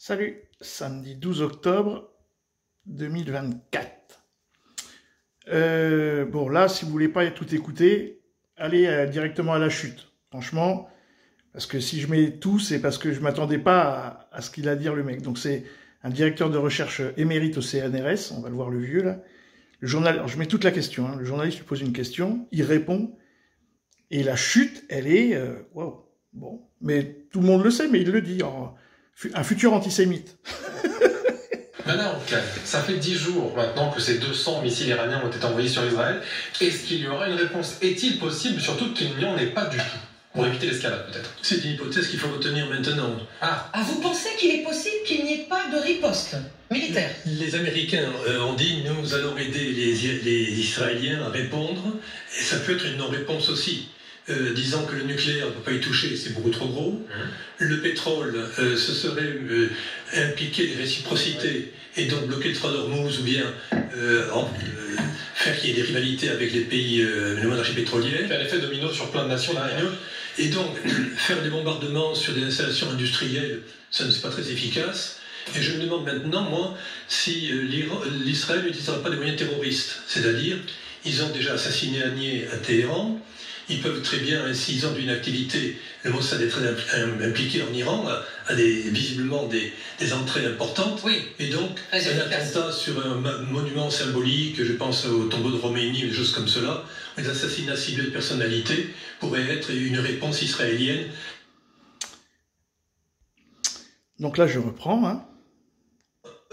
Salut, samedi 12 octobre 2024. Bon, là, si vous voulez pas tout écouter, allez directement à la chute. Franchement, parce que si je mets tout, c'est parce que je m'attendais pas à ce qu'il a à dire le mec. Donc c'est un directeur de recherche émérite au CNRS, on va le voir le vieux là. Le journal, alors je mets toute la question, hein. Le journaliste lui pose une question, il répond, et la chute, elle est... waouh, bon, mais tout le monde le sait, mais il le dit, un futur antisémite. Maintenant, ça fait 10 jours maintenant que ces 200 missiles iraniens ont été envoyés sur Israël. Est-ce qu'il y aura une réponse? Est-il possible, surtout qu'il n'y en ait pas du tout? Pour éviter l'escalade, peut-être. C'est une hypothèse qu'il faut retenir maintenant. Ah, vous pensez qu'il est possible qu'il n'y ait pas de riposte militaire? Les Américains ont dit nous allons aider les Israéliens à répondre, et ça peut être une non-réponse aussi. Disant que le nucléaire ne peut pas y toucher, c'est beaucoup trop gros. Le pétrole, ce serait impliquer des réciprocités et donc bloquer le train d'Ormuz ou bien faire qu'il y ait des rivalités avec les pays, les monarchies pétrolières. Faire l'effet domino sur plein de nations derrière. Et donc, faire des bombardements sur des installations industrielles, ça ne c'est pas très efficace. Et je me demande maintenant, moi, si l'Israël n'utilisera pas des moyens terroristes. C'est-à-dire, ils ont déjà assassiné Haniyeh à Téhéran. Ils peuvent très bien, s'ils ont une activité, le Mossad est très impliqué en Iran, a visiblement des entrées importantes. Oui. Et donc, un attentat sur un monument symbolique, je pense au tombeau de Roménie, des choses comme cela, les assassinats ciblés de personnalités pourraient être une réponse israélienne. Donc là, je reprends. Hein.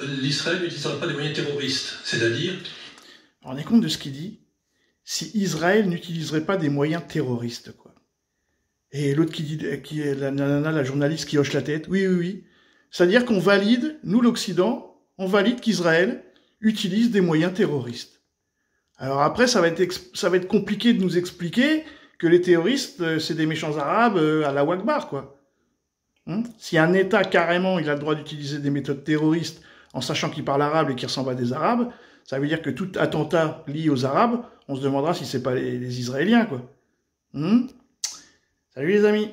L'Israël n'utilisera pas des moyens terroristes, c'est-à-dire... On est compte de ce qu'il dit? Si Israël n'utiliserait pas des moyens terroristes, quoi. Et l'autre qui dit, qui est la journaliste qui hoche la tête, oui, oui, oui. C'est-à-dire qu'on valide, nous l'Occident, on valide qu'Israël utilise des moyens terroristes. Alors après, ça va être compliqué de nous expliquer que les terroristes, c'est des méchants arabes à la Wakbar, quoi. Si un État, carrément, il a le droit d'utiliser des méthodes terroristes en sachant qu'il parle arabe et qu'il ressemble à des arabes, ça veut dire que tout attentat lié aux arabes, on se demandera si c'est pas les Israéliens, quoi. Salut les amis.